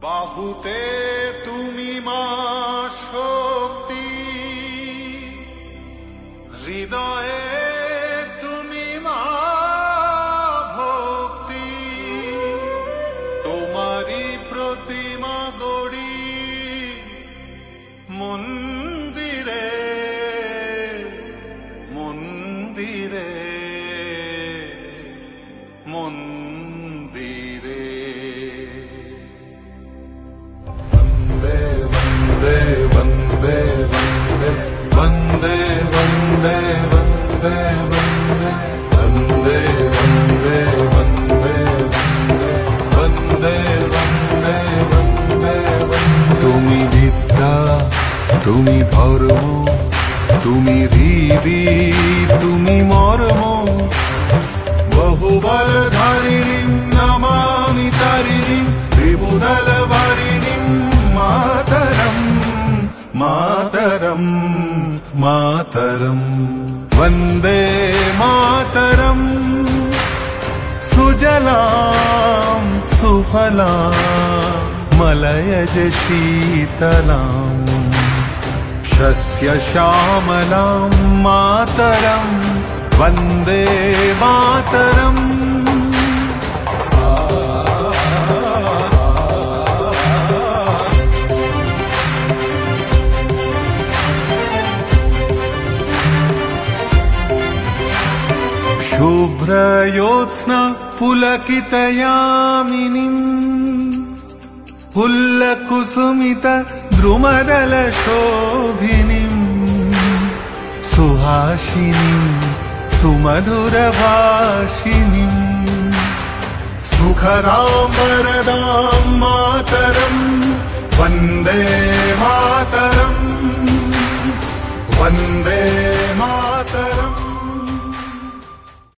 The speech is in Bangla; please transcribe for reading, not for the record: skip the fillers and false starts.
বাহুতে তুমি মা শক্তি, হৃদয়ে তুমি মা ভক্তি। তোমারই প্রতিমা গড়ি মন্দিরে মন্দিরে মন্দিরে। বন্দে বন্দে বন্দে বন্দে বন্দে বন্দে বন্দে বন্দে বন্দে বন্দে বন্দে। তুমি বিদ্যা, তুমি ধর্ম, তুমি হৃদি, তুমি মর্ম। বহুবল ধারিণীম নমামি তারিণীম, ত্রিভুদল ভারিণীম মাতরম মাতরম মাতরম। वन्दे मातरम् सुजलां सुफलां मलयज शीतलां शस्यश्यामलां मातरं वन्दे मातरम्। शुभ्रयोत्स्ना पुलकितयामिनीं पुल्लकुसुमित द्रुमदलशोभिनीं सुहासिनीं सुमधुरभाषिणीं सुखदां वरदां मातरं वन्दे मातरम्।